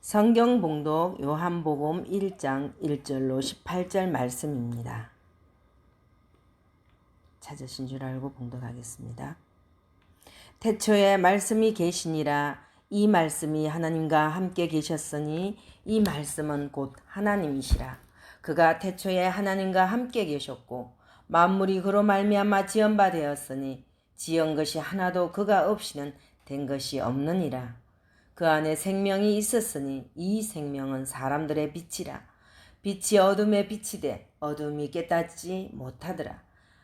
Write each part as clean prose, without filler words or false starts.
성경 봉독 요한복음 1장 1절로 18절 말씀입니다. 찾으신 줄 알고 봉독하겠습니다. 태초에 말씀이 계시니라. 이 말씀이 하나님과 함께 계셨으니 이 말씀은 곧 하나님이시라. 그가 태초에 하나님과 함께 계셨고 만물이 그로 말미암아 지은 바 되었으니 지은 것이 하나도 그가 없이는 된 것이 없느니라. 그 안에 생명이 있었으니 이 생명은 사람들의 빛이라. 빛이 어둠에 비치되 어둠이 깨닫지 못하더라.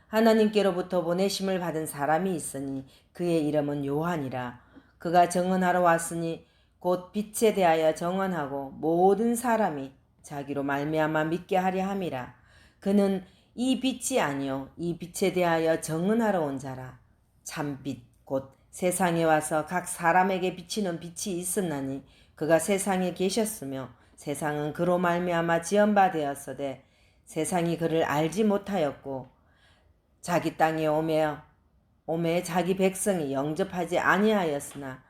하나님께로부터 보내심을 받은 사람이 있으니 그의 이름은 요한이라. 그가 정언하러 왔으니 곧 빛에 대하여 정언하고 모든 사람이 자기로 말미암아 믿게 하려 함이라. 그는 이 빛이 아니요 이 빛에 대하여 정언하러 온 자라. 참빛 곧 세상에 와서 각 사람에게 비치는 빛이 있었나니 그가 세상에 계셨으며 세상은 그로 말미암아 지은 바 되었으되 세상이 그를 알지 못하였고 자기 땅에 오매 자기 백성이 영접하지 아니하였으나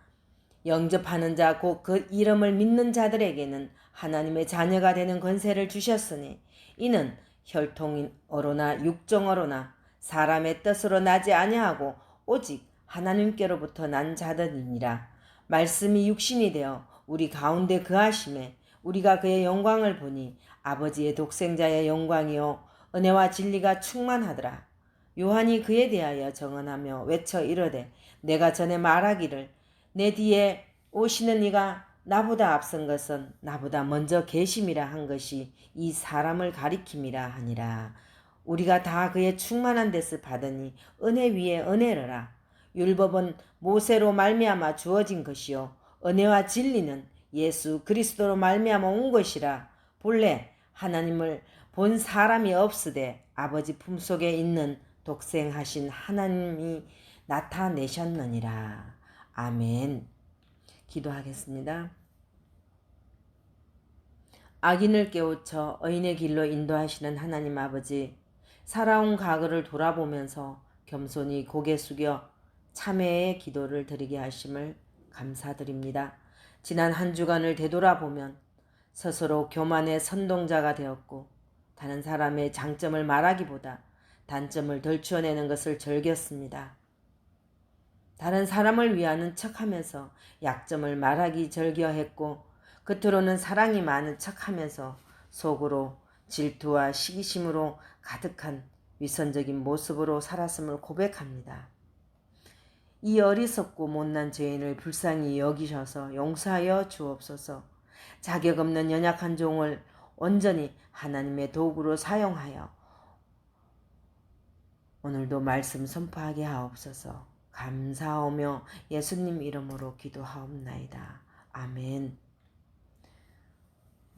영접하는 자 곧 그 이름을 믿는 자들에게는 하나님의 자녀가 되는 권세를 주셨으니 이는 혈통어로나 육정어로나 사람의 뜻으로 나지 아니하고 오직 하나님께로부터 난 자들이니라. 말씀이 육신이 되어 우리 가운데 거하심에 우리가 그의 영광을 보니 아버지의 독생자의 영광이요 은혜와 진리가 충만하더라. 요한이 그에 대하여 정언하며 외쳐 이르되 내가 전에 말하기를 내 뒤에 오시는 이가 나보다 앞선 것은 나보다 먼저 계심이라 한 것이 이 사람을 가리킴이라 하니라. 우리가 다 그의 충만한 데서 받으니 은혜 위에 은혜로라. 율법은 모세로 말미암아 주어진 것이요 은혜와 진리는 예수 그리스도로 말미암아 온 것이라. 본래 하나님을 본 사람이 없으되 아버지 품속에 있는 독생하신 하나님이 나타내셨느니라. 아멘. 기도하겠습니다. 악인을 깨우쳐 의인의 길로 인도하시는 하나님 아버지, 살아온 과거를 돌아보면서 겸손히 고개 숙여 참회의 기도를 드리게 하심을 감사드립니다. 지난 한 주간을 되돌아보면 스스로 교만의 선동자가 되었고 다른 사람의 장점을 말하기보다 단점을 덜추어내는 것을 즐겼습니다. 다른 사람을 위하는 척하면서 약점을 말하기 즐겨했고 겉으로는 사랑이 많은 척하면서 속으로 질투와 시기심으로 가득한 위선적인 모습으로 살았음을 고백합니다. 이 어리석고 못난 죄인을 불쌍히 여기셔서 용서하여 주옵소서. 자격 없는 연약한 종을 온전히 하나님의 도구로 사용하여 오늘도 말씀 선포하게 하옵소서. 감사하며 예수님 이름으로 기도하옵나이다. 아멘.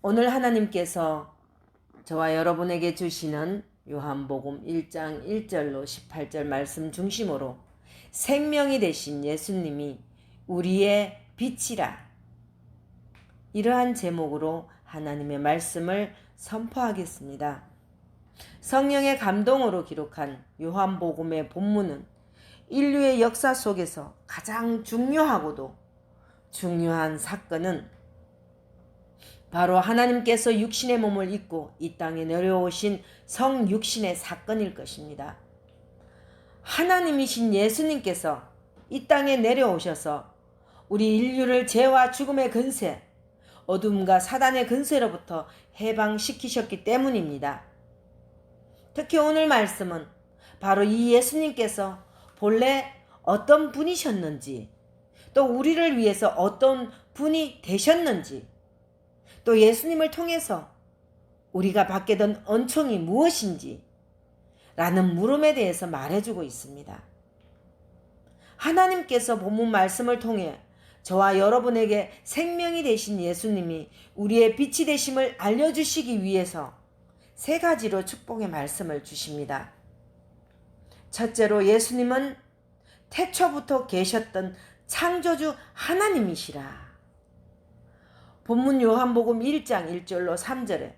오늘 하나님께서 저와 여러분에게 주시는 요한복음 1장 1절로 18절 말씀 중심으로 생명이 되신 예수님이 우리의 빛이라, 이러한 제목으로 하나님의 말씀을 선포하겠습니다. 성령의 감동으로 기록한 요한복음의 본문은 인류의 역사 속에서 가장 중요하고도 중요한 사건은 바로 하나님께서 육신의 몸을 입고 이 땅에 내려오신 성육신의 사건일 것입니다. 하나님이신 예수님께서 이 땅에 내려오셔서 우리 인류를 죄와 죽음의 근세, 어둠과 사단의 근세로부터 해방시키셨기 때문입니다. 특히 오늘 말씀은 바로 이 예수님께서 본래 어떤 분이셨는지, 또 우리를 위해서 어떤 분이 되셨는지, 또 예수님을 통해서 우리가 받게 된 은총이 무엇인지 라는 물음에 대해서 말해주고 있습니다. 하나님께서 본문 말씀을 통해 저와 여러분에게 생명이 되신 예수님이 우리의 빛이 되심을 알려주시기 위해서 세 가지로 축복의 말씀을 주십니다. 첫째로 예수님은 태초부터 계셨던 창조주 하나님이시라. 본문 요한복음 1장 1절로 3절에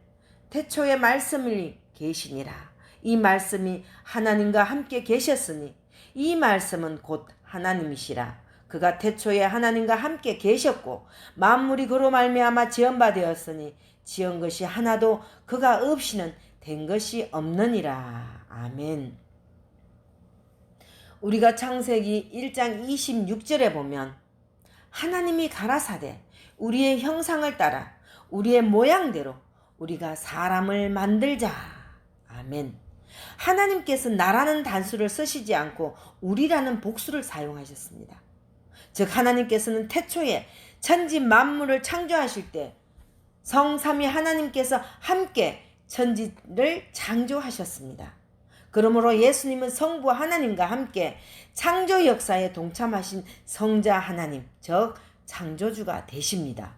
태초에 말씀이 계시니라. 이 말씀이 하나님과 함께 계셨으니 이 말씀은 곧 하나님이시라. 그가 태초에 하나님과 함께 계셨고 만물이 그로 말미암아 지은 바 되었으니 지은 것이 하나도 그가 없이는 된 것이 없느니라. 아멘. 우리가 창세기 1장 26절에 보면 하나님이 가라사대 우리의 형상을 따라 우리의 모양대로 우리가 사람을 만들자. 아멘. 하나님께서 나라는 단수를 쓰시지 않고 우리라는 복수를 사용하셨습니다. 즉 하나님께서는 태초에 천지 만물을 창조하실 때 성삼위 하나님께서 함께 천지를 창조하셨습니다. 그러므로 예수님은 성부 하나님과 함께 창조 역사에 동참하신 성자 하나님, 즉 창조주가 되십니다.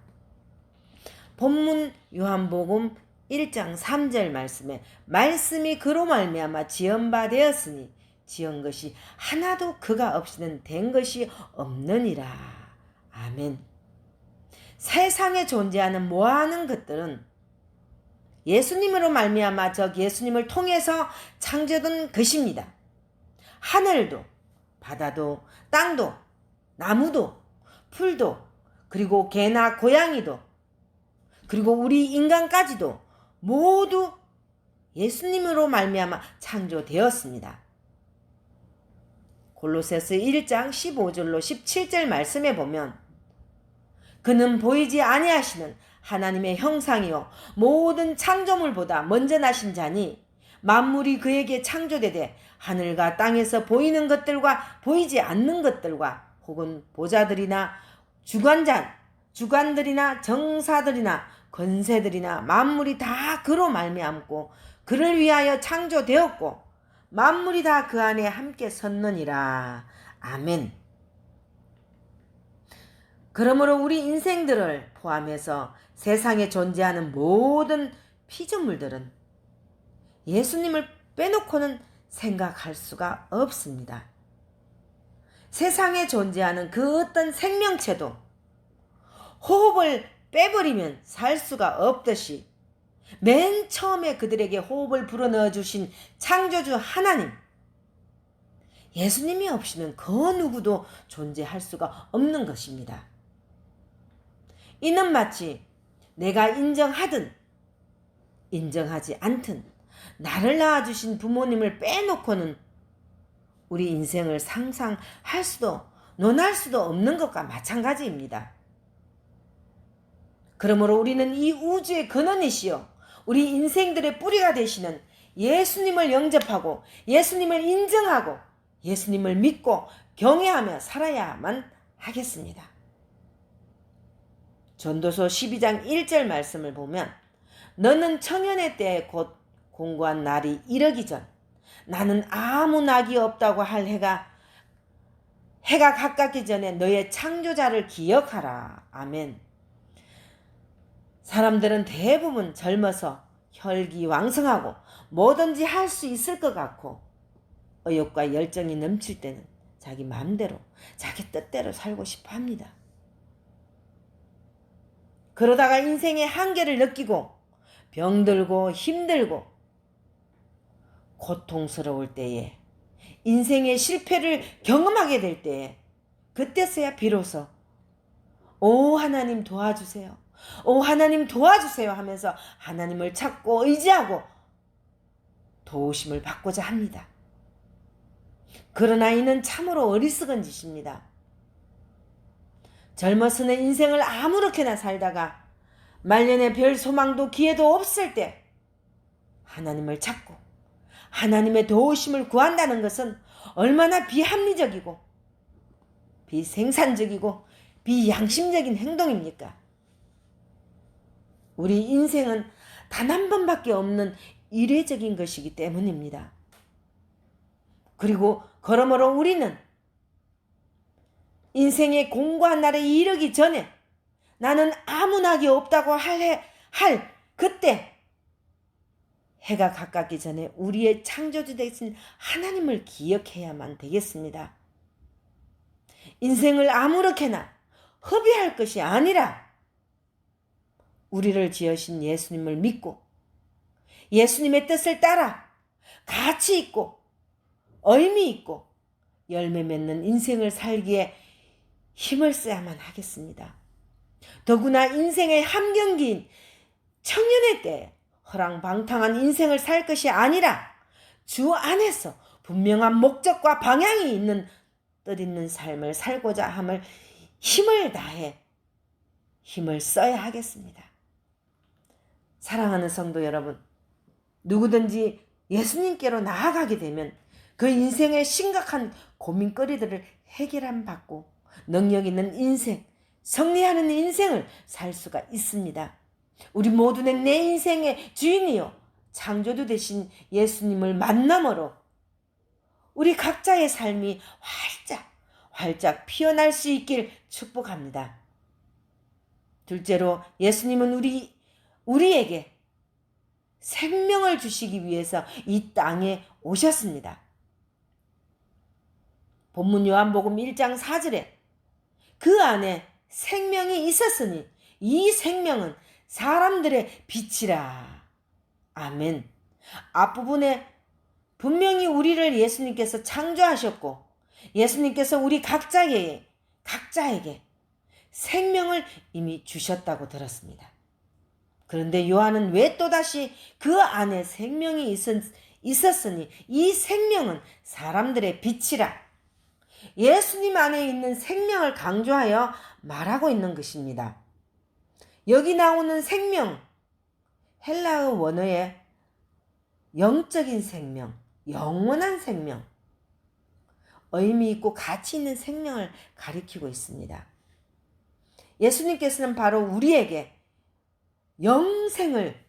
본문 요한복음 1장 3절 말씀에 말씀이 그로 말미암아 지은 바 되었으니 지은 것이 하나도 그가 없이는 된 것이 없느니라. 아멘. 세상에 존재하는 모아하는 것들은 예수님으로 말미암아 즉 예수님을 통해서 창조된 것입니다. 하늘도, 바다도, 땅도, 나무도, 풀도, 그리고 개나 고양이도, 그리고 우리 인간까지도 모두 예수님으로 말미암아 창조되었습니다. 골로새서 1장 15절로 17절 말씀에 보면 그는 보이지 아니하시는 하나님의 형상이요 모든 창조물보다 먼저 나신 자니 만물이 그에게 창조되되 하늘과 땅에서 보이는 것들과 보이지 않는 것들과 혹은 보좌들이나 주관들이나 정사들이나 권세들이나 만물이 다 그로 말미암고 그를 위하여 창조되었고 만물이 다 그 안에 함께 섰느니라. 아멘. 그러므로 우리 인생들을 포함해서 세상에 존재하는 모든 피조물들은 예수님을 빼놓고는 생각할 수가 없습니다. 세상에 존재하는 그 어떤 생명체도 호흡을 빼버리면 살 수가 없듯이 맨 처음에 그들에게 호흡을 불어넣어 주신 창조주 하나님, 예수님이 없이는 그 누구도 존재할 수가 없는 것입니다. 이는 마치 내가 인정하든 인정하지 않든 나를 낳아주신 부모님을 빼놓고는 우리 인생을 상상할 수도 논할 수도 없는 것과 마찬가지입니다. 그러므로 우리는 이 우주의 근원이시여 우리 인생들의 뿌리가 되시는 예수님을 영접하고 예수님을 인정하고 예수님을 믿고 경외하며 살아야만 하겠습니다. 전도서 12장 1절 말씀을 보면 너는 청년의 때에 곧 공고한 날이 이르기 전 나는 아무 낙이 없다고 할 해가 가깝기 전에 너의 창조자를 기억하라. 아멘. 사람들은 대부분 젊어서 혈기왕성하고 뭐든지 할 수 있을 것 같고 의욕과 열정이 넘칠 때는 자기 마음대로 자기 뜻대로 살고 싶어 합니다. 그러다가 인생의 한계를 느끼고 병들고 힘들고 고통스러울 때에 인생의 실패를 경험하게 될 때에 그때서야 비로소 오 하나님 도와주세요. 오 하나님 도와주세요 하면서 하나님을 찾고 의지하고 도우심을 받고자 합니다. 그러나 이는 참으로 어리석은 짓입니다. 젊어서는 인생을 아무렇게나 살다가 말년에 별 소망도 기회도 없을 때 하나님을 찾고 하나님의 도우심을 구한다는 것은 얼마나 비합리적이고 비생산적이고 비양심적인 행동입니까? 우리 인생은 단 한 번밖에 없는 이례적인 것이기 때문입니다. 그리고 그러므로 우리는 인생의 공고한 날에 이르기 전에 나는 아무 낙이 없다고 할 그때 해가 가깝기 전에 우리의 창조주 되신 하나님을 기억해야만 되겠습니다. 인생을 아무렇게나 허비할 것이 아니라 우리를 지으신 예수님을 믿고 예수님의 뜻을 따라 가치 있고 의미 있고 열매 맺는 인생을 살기에 힘을 써야만 하겠습니다. 더구나 인생의 함경기인 청년의 때 허랑방탕한 인생을 살 것이 아니라 주 안에서 분명한 목적과 방향이 있는 뜻있는 삶을 살고자 함을 힘을 다해 힘을 써야 하겠습니다. 사랑하는 성도 여러분, 누구든지 예수님께로 나아가게 되면 그 인생의 심각한 고민거리들을 해결함 받고 능력 있는 인생, 승리하는 인생을 살 수가 있습니다. 우리 모두는 내 인생의 주인이요 창조주 되신 예수님을 만남으로 우리 각자의 삶이 활짝 피어날 수 있길 축복합니다. 둘째로 예수님은 우리에게 생명을 주시기 위해서 이 땅에 오셨습니다. 본문 요한복음 1장 4절에 그 안에 생명이 있었으니 이 생명은 사람들의 빛이라. 아멘. 앞부분에 분명히 우리를 예수님께서 창조하셨고 예수님께서 우리 각자에게 생명을 이미 주셨다고 들었습니다. 그런데 요한은 왜 또다시 그 안에 생명이 있었으니 이 생명은 사람들의 빛이라. 예수님 안에 있는 생명을 강조하여 말하고 있는 것입니다. 여기 나오는 생명, 헬라어 원어의 영적인 생명, 영원한 생명, 의미 있고 가치 있는 생명을 가리키고 있습니다. 예수님께서는 바로 우리에게 영생을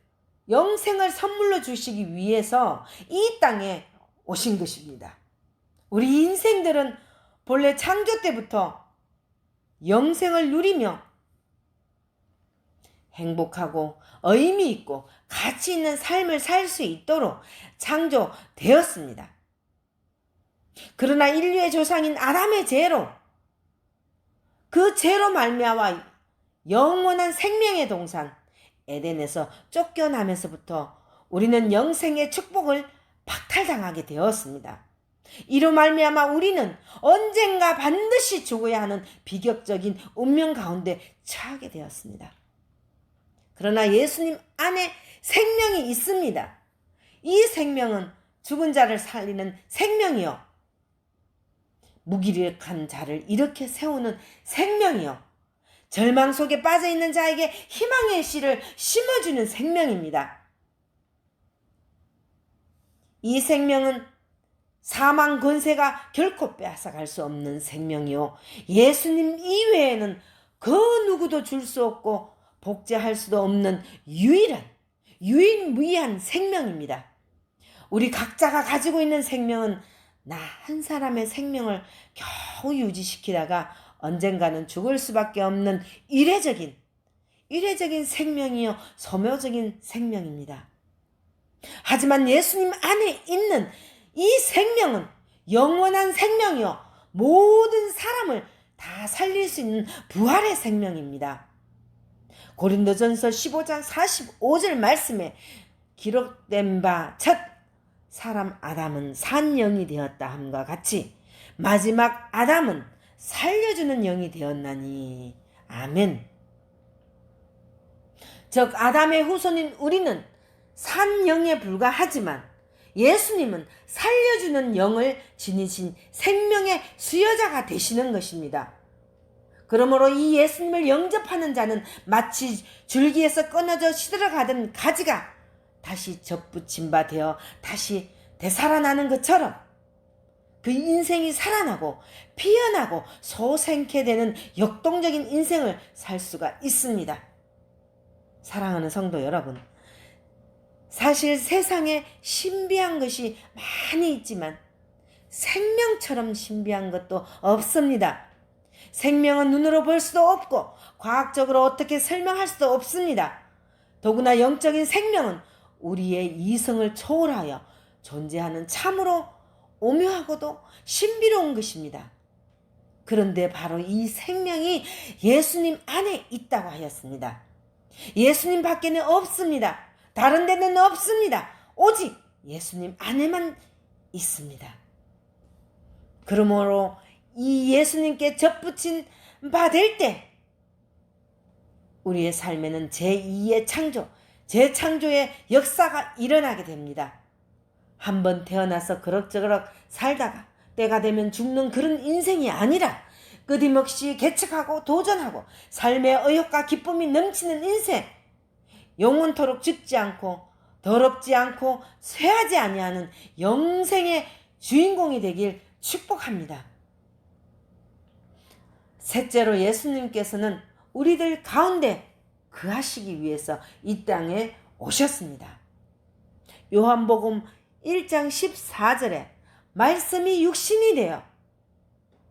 선물로 주시기 위해서 이 땅에 오신 것입니다. 우리 인생들은 본래 창조 때부터 영생을 누리며 행복하고 의미 있고 가치 있는 삶을 살 수 있도록 창조되었습니다. 그러나 인류의 조상인 아담의 죄로 그 죄로 말미암아 영원한 생명의 동산 에덴에서 쫓겨나면서부터 우리는 영생의 축복을 박탈당하게 되었습니다. 이로 말미암아 우리는 언젠가 반드시 죽어야 하는 비격적인 운명 가운데 처하게 되었습니다. 그러나 예수님 안에 생명이 있습니다. 이 생명은 죽은 자를 살리는 생명이요 무기력한 자를 일으켜 세우는 생명이요 절망 속에 빠져있는 자에게 희망의 씨를 심어주는 생명입니다. 이 생명은 사망 권세가 결코 빼앗아갈 수 없는 생명이요 예수님 이외에는 그 누구도 줄 수 없고 복제할 수도 없는 유일무이한 생명입니다. 우리 각자가 가지고 있는 생명은 나 한 사람의 생명을 겨우 유지시키다가 언젠가는 죽을 수밖에 없는 이례적인 생명이요 소묘적인 생명입니다. 하지만 예수님 안에 있는 이 생명은 영원한 생명이요 모든 사람을 다 살릴 수 있는 부활의 생명입니다. 고린도전서 15장 45절 말씀에 기록된 바 첫 사람 아담은 산 영이 되었다 함과 같이 마지막 아담은 살려주는 영이 되었나니. 아멘. 즉 아담의 후손인 우리는 산 영에 불과하지만 예수님은 살려주는 영을 지니신 생명의 수여자가 되시는 것입니다. 그러므로 이 예수님을 영접하는 자는 마치 줄기에서 끊어져 시들어가던 가지가 다시 접붙임 바 되어 다시 되살아나는 것처럼 그 인생이 살아나고 피어나고 소생케 되는 역동적인 인생을 살 수가 있습니다. 사랑하는 성도 여러분, 사실 세상에 신비한 것이 많이 있지만 생명처럼 신비한 것도 없습니다. 생명은 눈으로 볼 수도 없고 과학적으로 어떻게 설명할 수도 없습니다. 더구나 영적인 생명은 우리의 이성을 초월하여 존재하는 참으로 오묘하고도 신비로운 것입니다. 그런데 바로 이 생명이 예수님 안에 있다고 하였습니다. 예수님 밖에는 없습니다. 다른 데는 없습니다. 오직 예수님 안에만 있습니다. 그러므로 이 예수님께 접붙인 받을 때 우리의 삶에는 제2의 창조, 재창조의 역사가 일어나게 됩니다. 한번 태어나서 그럭저럭 살다가 때가 되면 죽는 그런 인생이 아니라 끊임없이 개척하고 도전하고 삶의 의욕과 기쁨이 넘치는 인생, 영원토록 죽지 않고 더럽지 않고 쇠하지 아니하는 영생의 주인공이 되길 축복합니다. 셋째로 예수님께서는 우리들 가운데 거하시기 위해서 이 땅에 오셨습니다. 요한복음 1장 14절에 말씀이 육신이 되어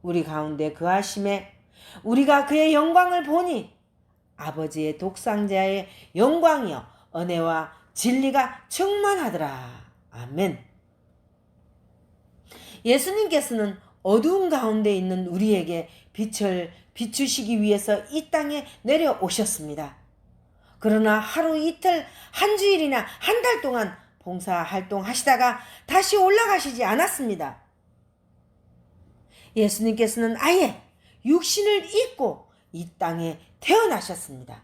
우리 가운데 거하심에 우리가 그의 영광을 보니 아버지의 독생자의 영광이요 은혜와 진리가 충만하더라. 아멘. 예수님께서는 어두운 가운데 있는 우리에게 빛을 비추시기 위해서 이 땅에 내려오셨습니다. 그러나 하루 이틀 한 주일이나 한 달 동안 봉사활동하시다가 다시 올라가시지 않았습니다. 예수님께서는 아예 육신을 입고 이 땅에 태어나셨습니다.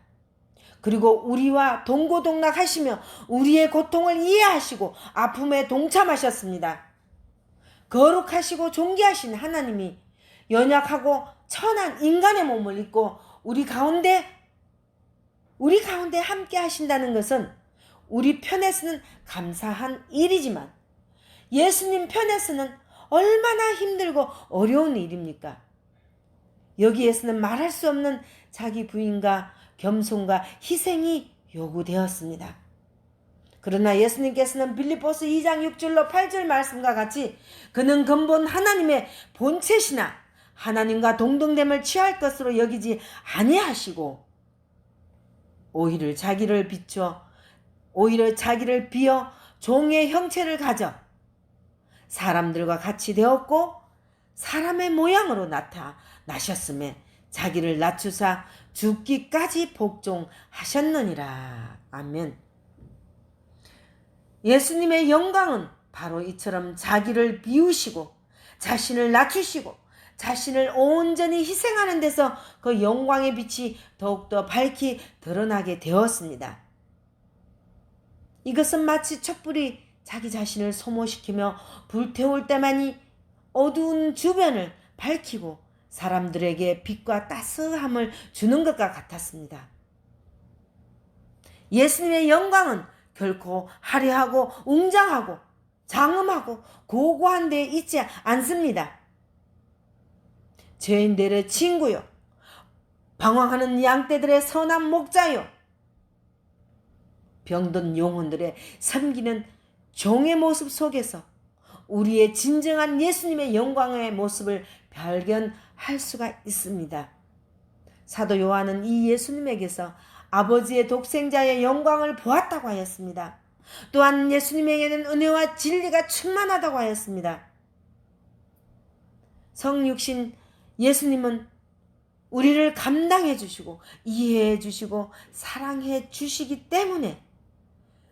그리고 우리와 동고동락하시며 우리의 고통을 이해하시고 아픔에 동참하셨습니다. 거룩하시고 존귀하신 하나님이 연약하고 천한 인간의 몸을 입고 우리 가운데 함께 하신다는 것은 우리 편에서는 감사한 일이지만 예수님 편에서는 얼마나 힘들고 어려운 일입니까? 여기에서는 말할 수 없는 자기 부인과 겸손과 희생이 요구되었습니다. 그러나 예수님께서는 빌립보서 2장 6절로 8절 말씀과 같이 그는 근본 하나님의 본체시나 하나님과 동등됨을 취할 것으로 여기지 아니하시고 오히려 자기를 비어 종의 형체를 가져 사람들과 같이 되었고 사람의 모양으로 나타나셨음에 자기를 낮추사 죽기까지 복종하셨느니라. 아멘. 예수님의 영광은 바로 이처럼 자기를 비우시고 자신을 낮추시고 자신을 온전히 희생하는 데서 그 영광의 빛이 더욱더 밝히 드러나게 되었습니다. 이것은 마치 촛불이 자기 자신을 소모시키며 불태울 때만이 어두운 주변을 밝히고 사람들에게 빛과 따스함을 주는 것과 같았습니다. 예수님의 영광은 결코 화려하고 웅장하고 장엄하고 고고한 데 있지 않습니다. 죄인들의 친구요, 방황하는 양떼들의 선한 목자요, 병든 영혼들의 섬기는 종의 모습 속에서 우리의 진정한 예수님의 영광의 모습을 발견할 수가 있습니다. 사도 요한은 이 예수님에게서 아버지의 독생자의 영광을 보았다고 하였습니다. 또한 예수님에게는 은혜와 진리가 충만하다고 하였습니다. 성육신 예수님은 우리를 감당해 주시고 이해해 주시고 사랑해 주시기 때문에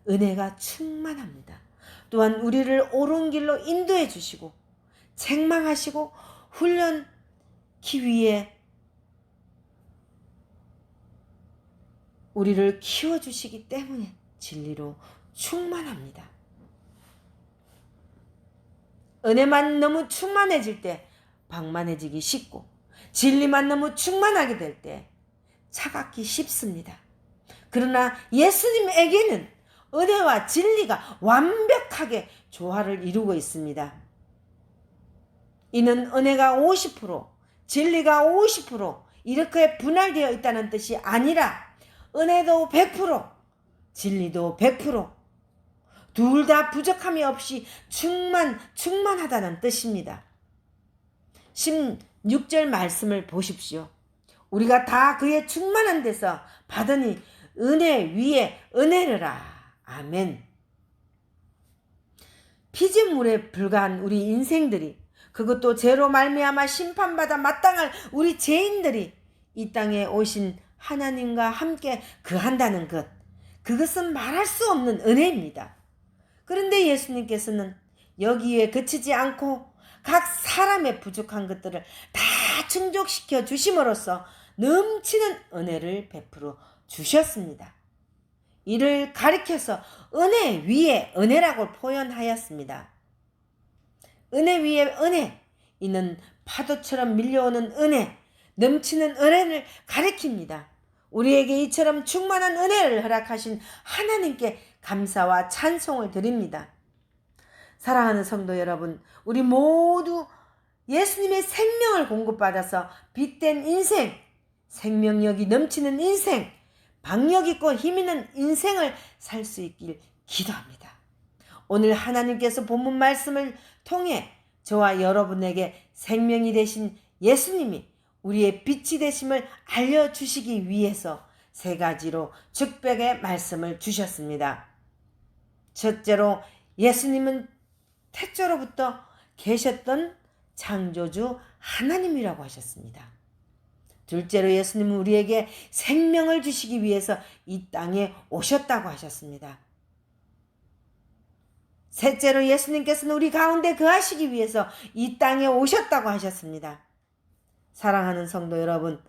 은혜가 충만합니다. 또한 우리를 옳은 길로 인도해 주시고 책망하시고 훈련하기 위해 우리를 키워주시기 때문에 진리로 충만합니다. 은혜만 너무 충만해질 때 방만해지기 쉽고 진리만 너무 충만하게 될 때 차갑기 쉽습니다. 그러나 예수님에게는 은혜와 진리가 완벽하게 조화를 이루고 있습니다. 이는 은혜가 50%, 진리가 50% 이렇게 분할되어 있다는 뜻이 아니라 은혜도 100%, 진리도 100%, 둘 다 부족함이 없이 충만하다는 뜻입니다. 16절 말씀을 보십시오. 우리가 다 그의 충만한 데서 받으니 은혜 위에 은혜르라. 아멘. 피조물에 불과한 우리 인생들이, 그것도 죄로 말미암아 심판받아 마땅할 우리 죄인들이 이 땅에 오신 하나님과 함께 거한다는 것, 그것은 말할 수 없는 은혜입니다. 그런데 예수님께서는 여기에 그치지 않고 각 사람의 부족한 것들을 다 충족시켜 주심으로써 넘치는 은혜를 베풀어 주셨습니다. 이를 가리켜서 은혜 위에 은혜라고 표현하였습니다. 은혜 위에 은혜, 이는 파도처럼 밀려오는 은혜, 넘치는 은혜를 가리킵니다. 우리에게 이처럼 충만한 은혜를 허락하신 하나님께 감사와 찬송을 드립니다. 사랑하는 성도 여러분, 우리 모두 예수님의 생명을 공급받아서 빛된 인생, 생명력이 넘치는 인생, 박력 있고 힘 있는 인생을 살 수 있길 기도합니다. 오늘 하나님께서 본문 말씀을 통해 저와 여러분에게 생명이 되신 예수님이 우리의 빛이 되심을 알려주시기 위해서 세 가지로 축복의 말씀을 주셨습니다. 첫째로 예수님은 태초로부터 계셨던 창조주 하나님이라고 하셨습니다. 둘째로 예수님은 우리에게 생명을 주시기 위해서 이 땅에 오셨다고 하셨습니다. 셋째로 예수님께서는 우리 가운데 거하시기 위해서 이 땅에 오셨다고 하셨습니다. 사랑하는 성도 여러분,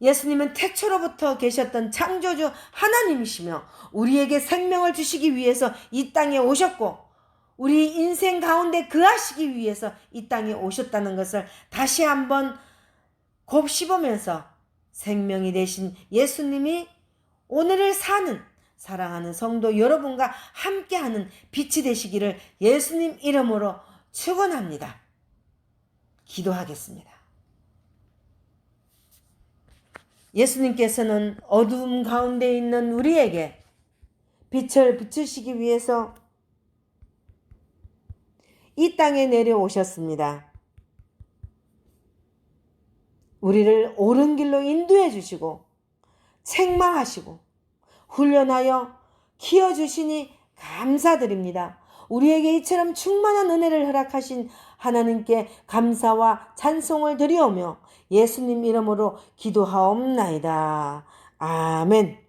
예수님은 태초로부터 계셨던 창조주 하나님이시며 우리에게 생명을 주시기 위해서 이 땅에 오셨고 우리 인생 가운데 거하시기 위해서 이 땅에 오셨다는 것을 다시 한번 곱씹으면서 생명이 되신 예수님이 오늘을 사는 사랑하는 성도 여러분과 함께하는 빛이 되시기를 예수님 이름으로 축원합니다. 기도하겠습니다. 예수님께서는 어두움 가운데 있는 우리에게 빛을 비추시기 위해서 이 땅에 내려오셨습니다. 우리를 옳은 길로 인도해 주시고 책망하시고 훈련하여 키워주시니 감사드립니다. 우리에게 이처럼 충만한 은혜를 허락하신 하나님께 감사와 찬송을 드리오며 예수님 이름으로 기도하옵나이다. 아멘.